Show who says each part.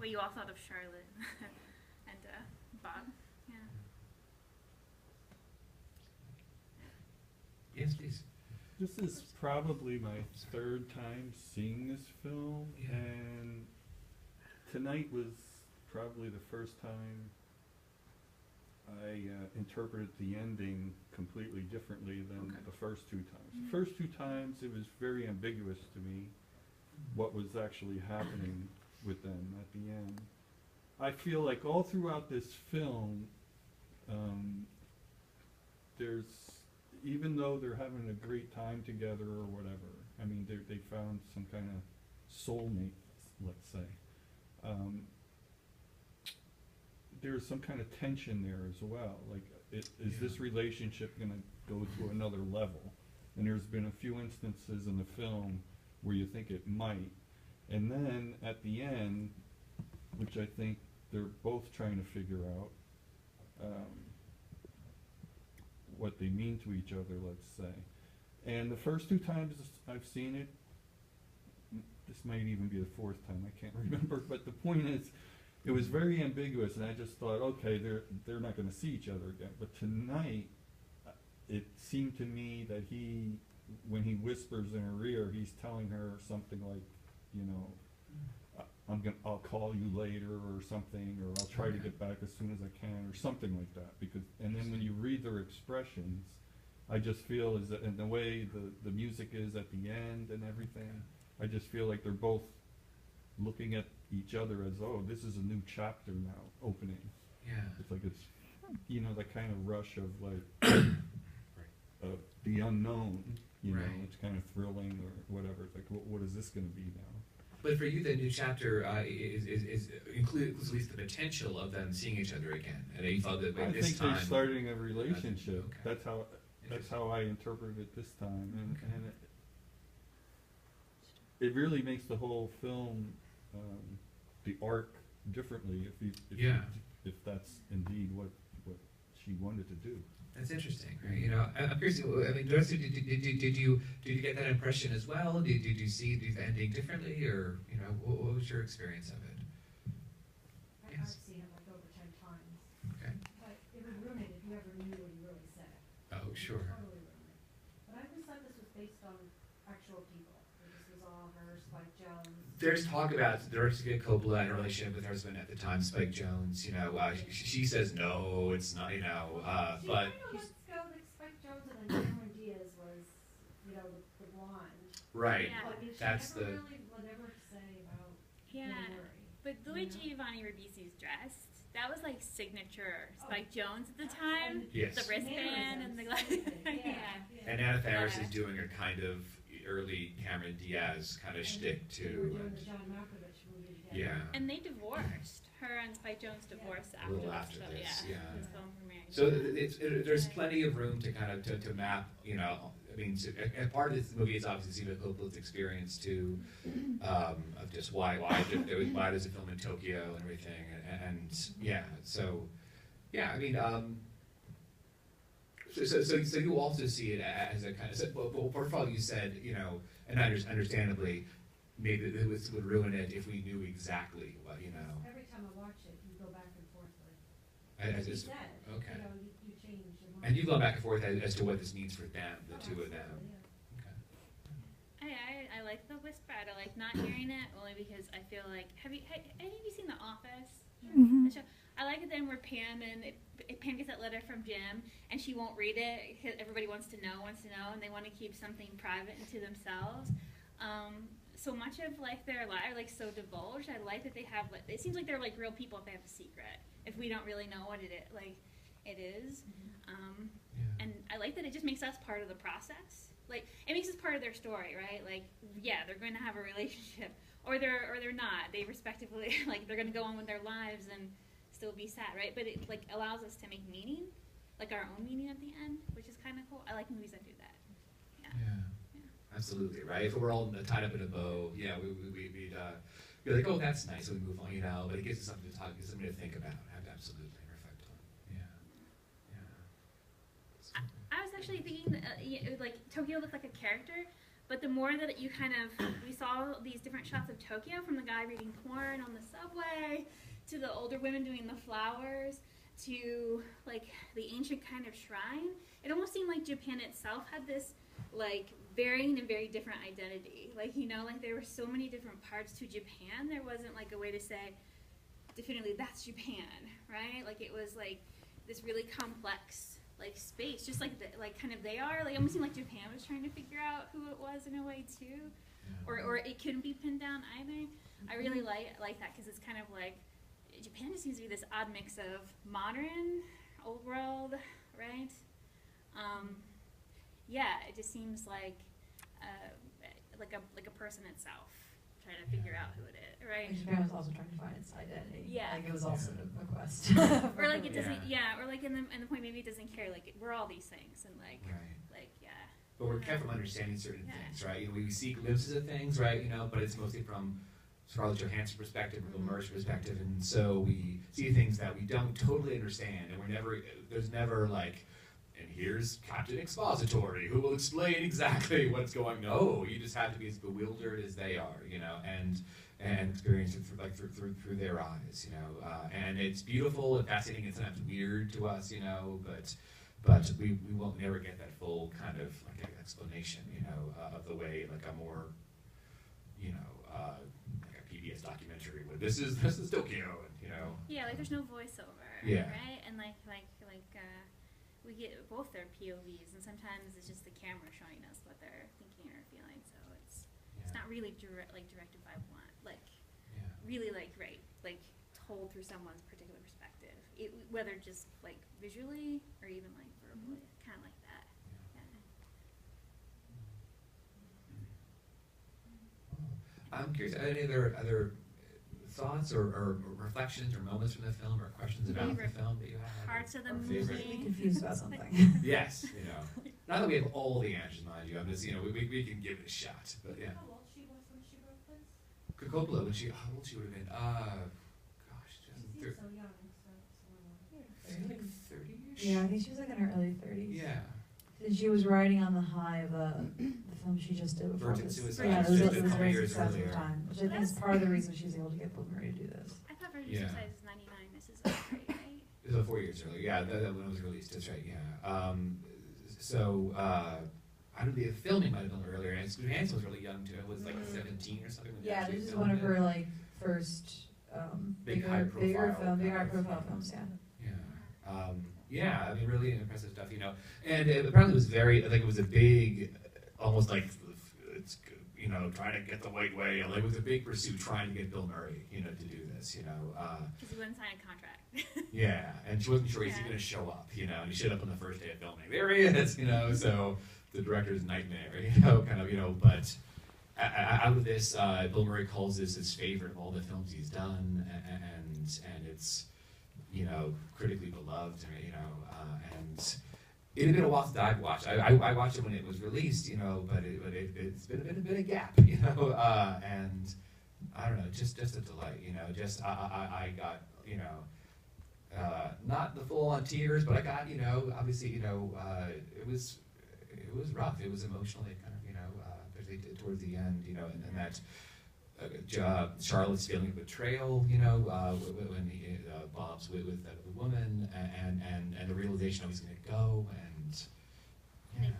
Speaker 1: what you all thought of Charlotte and Bob. Yeah.
Speaker 2: Yes, please.
Speaker 3: This is probably my third time seeing this film,
Speaker 2: Yeah.
Speaker 3: and tonight was probably the first time I interpreted the ending completely differently than
Speaker 2: Okay.
Speaker 3: the first two times. The first two times it was very ambiguous to me what was actually happening with them at the end. I feel like all throughout this film, there's, even though they're having a great time together or whatever, I mean, they found some kind of soulmate, let's say. There's some kind of tension there as well. Like, is this relationship going to go to another level? And there's been a few instances in the film where you think it might. And then at the end, which I think they're both trying to figure out, what they mean to each other, let's say. And the first two times I've seen it, this might even be the fourth time, I can't remember, but the point is, it was very ambiguous, and I just thought, okay, they're not going to see each other again. But tonight, it seemed to me that when he whispers in her ear, he's telling her something like, you know, I'll call you later or something, or I'll try to get back as soon as I can, or something like that. And then when you read their expressions, I just feel is that in the way the music is at the end and everything, I just feel like they're both looking at each other as, oh, this is a new chapter now opening.
Speaker 2: Yeah.
Speaker 3: It's like it's, you know, that kind of rush of like
Speaker 2: Right.
Speaker 3: the unknown. You know,
Speaker 2: Right.
Speaker 3: it's kind of thrilling or whatever. It's like, what is this going to be now?
Speaker 2: But for you, the new chapter includes at least the potential of them seeing each other again. And you thought that by
Speaker 3: I
Speaker 2: this
Speaker 3: think
Speaker 2: time,
Speaker 3: they're starting a relationship.
Speaker 2: Okay.
Speaker 3: That's how I interpreted it this time, and,
Speaker 2: Okay.
Speaker 3: and it really makes the whole film, the arc differently. If that's indeed what she wanted to do.
Speaker 2: That's interesting, right? You know, I'm curious. I mean, Darcy, did you get that impression as well? Did you see the ending differently, or you know, what was your experience of it?
Speaker 4: I've seen it like over 10 times.
Speaker 2: Okay.
Speaker 4: But it would ruin it if you ever knew what he really said.
Speaker 2: Oh, sure.
Speaker 4: Totally ruin it. But I always thought this was based on actual people. That this was all her, Spike Jones.
Speaker 2: There's talk about Darcy Coppola and her relationship with her husband at the time, Spike Jones. You know, she says no, it's not. You know, but.
Speaker 4: Let's go with Spike Jones, and then Cameron Diaz was, you know, the blonde.
Speaker 2: Right.
Speaker 1: Yeah.
Speaker 4: But if
Speaker 2: That's
Speaker 4: she never
Speaker 2: the.
Speaker 4: really would ever say about
Speaker 1: Yeah.
Speaker 4: Mary.
Speaker 1: But the way Giovanni Ribisi's dressed, that was like signature Spike Jones at the time.
Speaker 2: Yes.
Speaker 1: The wristband and the glasses. Yeah.
Speaker 2: And Anna Faris
Speaker 1: Yeah.
Speaker 2: is doing a kind of early Cameron Diaz kind of shtick
Speaker 4: They were
Speaker 2: too.
Speaker 4: doing
Speaker 2: And,
Speaker 4: the John Malkovich movie together.
Speaker 2: yeah.
Speaker 1: And they divorced. Her and Spike Jones divorced
Speaker 2: A
Speaker 1: after
Speaker 2: little
Speaker 1: this,
Speaker 2: after
Speaker 1: so
Speaker 2: this,
Speaker 1: yeah.
Speaker 2: yeah.
Speaker 1: This film premiered.
Speaker 2: So there's plenty of room to kind of to map, you know. I mean, and part of this movie is obviously Siva Coppola's experience too, of just why does it film in Tokyo and everything, and yeah. So yeah, I mean, so you also see it as a kind of. Well, first of all, you said, you know, and understandably, maybe it would ruin it if we knew exactly what, you know.
Speaker 4: Every time I watch it, you go back and forth with.
Speaker 2: As
Speaker 4: He
Speaker 2: is,
Speaker 4: said,
Speaker 2: okay.
Speaker 4: you know, you change your mind.
Speaker 2: And you've gone back and forth as to what this means for them, the two of them.
Speaker 4: Absolutely, yeah.
Speaker 2: Okay.
Speaker 1: I like the whisper. I like not hearing it only because I feel like any of you seen The Office?
Speaker 5: Mm-hmm.
Speaker 1: The show? I like it then where Pam gets that letter from Jim and she won't read it because everybody wants to know, and they want to keep something private and to themselves. So much of like their life are like so divulged. I like that they have like, it seems like they're like real people if they have a secret. If we don't really know what it is, like it is.
Speaker 2: Yeah.
Speaker 1: And I like that it just makes us part of the process. Like it makes us part of their story, right? Like yeah, they're going to have a relationship, or they're not. They respectively like they're going to go on with their lives and still be sad, right? But it like allows us to make meaning, like our own meaning at the end, which is kind of cool. I like movies that do that.
Speaker 2: Yeah. Absolutely, right? If we're all tied up in a bow, yeah, we'd be like, oh, that's nice, so we move on, you know, but it gives us something to talk, gives something to think about, absolutely, reflect on. Yeah.
Speaker 1: I was actually thinking that, like Tokyo looked like a character, but the more that you we saw these different shots of Tokyo from the guy reading porn on the subway samurai, to the older women doing the flowers, to like the ancient kind of shrine. It almost seemed like Japan itself had this like varying and very different identity. Like, you know, like there were so many different parts to Japan. There wasn't like a way to say definitively that's Japan, right? Like it was like this really complex like space, just like like kind of they are. Like it almost seemed like Japan was trying to figure out who it was in a way too, or it couldn't be pinned down either. I really like that because it's kind of like Japan just seems to be this odd mix of modern, old world, right? Yeah, it just seems like a person itself trying to figure out who it is, right?
Speaker 5: And Japan was also trying to find its identity.
Speaker 1: Yeah.
Speaker 5: Like it was also a quest.
Speaker 1: Or like it doesn't, or like in the point maybe it doesn't care. Like we're all these things, and like,
Speaker 2: But we're kept from understanding certain
Speaker 1: Yeah.
Speaker 2: things, right? You know, we see glimpses of things, right? You know, but it's mostly from Scarlett Johansson's perspective, or Bill Murray's perspective, and so we see things that we don't totally understand, and there's never like, and here's Captain Expository, who will explain exactly what's going. No, you just have to be as bewildered as they are, you know, and experience it through their eyes, you know, and it's beautiful and fascinating and sometimes weird to us, you know, but we won't never get that full kind of like explanation, you know, of the way like a more, you know, like a PBS documentary where this is Tokyo, and you know.
Speaker 1: Yeah, like there's no voiceover,
Speaker 2: Yeah.
Speaker 1: right? And like we get both their POVs, and sometimes it's just the camera showing us what they're thinking or feeling. So it's not really directed by one, like really like told through someone's particular perspective, whether just like visually or even like verbally, kind of like that. Yeah.
Speaker 2: I'm curious, any other thoughts or reflections or moments from the film or questions about the
Speaker 1: Favorite
Speaker 2: film that you have?
Speaker 1: Parts of the
Speaker 2: Or
Speaker 1: movie.
Speaker 2: favorite?
Speaker 5: Be confused about something.
Speaker 2: Yes, you know. Not that we have all the answers, mind you. I'm just, you know, we can give it a shot, but yeah.
Speaker 4: How old she was when she wrote this?
Speaker 2: Coppola, how old she would have been? Gosh,
Speaker 4: She seems so young, so
Speaker 2: like 30-ish?
Speaker 5: Yeah, I think she was like in her early 30s.
Speaker 2: Yeah.
Speaker 5: And she was riding on the high of the film she just did before
Speaker 2: Virgin
Speaker 5: this.
Speaker 2: Suicide,
Speaker 5: Yeah, it
Speaker 1: just
Speaker 5: was
Speaker 1: did
Speaker 5: a
Speaker 1: a couple
Speaker 5: very
Speaker 2: years
Speaker 5: successful
Speaker 2: earlier.
Speaker 5: time, which I think is part of the reason she was able to get Bill Murray to do this.
Speaker 1: I thought Virgin
Speaker 2: Yeah.
Speaker 1: Suicide is 99. This is 03, right?
Speaker 2: It was about 4 years earlier. Yeah, that when it was released. That's right. Yeah. I don't know. The filming might have been earlier. And Johansson was really young too. It was like 17 or something. When they
Speaker 5: Yeah,
Speaker 2: actually
Speaker 5: this is
Speaker 2: filmed
Speaker 5: one of
Speaker 2: it.
Speaker 5: her like first
Speaker 2: Big high
Speaker 5: bigger
Speaker 2: profile
Speaker 5: profile films. Yeah.
Speaker 2: Yeah. Yeah, I mean, really impressive stuff, you know. And it apparently was very, I think it was a big, almost like, it's, you know, trying to get the white whale. Like, it was a big pursuit trying to get Bill Murray, you know, to do this, you know.
Speaker 1: Because he wouldn't sign a contract.
Speaker 2: Yeah, and she wasn't sure he's going to show up, you know. And he showed up on the first day of filming. There he is, you know. So the director's nightmare, you know, kind of, you know. But out of this, Bill Murray calls this his favorite of all the films he's done, and it's, you know, critically beloved, you know, and it had been a while since I'd watched. I watched it when it was released, you know, but it's been a bit of gap, you know, and I don't know, just a delight, you know, just I got, you know, not the full on tears, but I got, you know, obviously, you know, it was rough, it was emotionally kind of, you know, particularly towards the end, you know, and that. Charlotte's feeling of betrayal, you know, when he Bob's with the woman, and the realization of he's going to go, and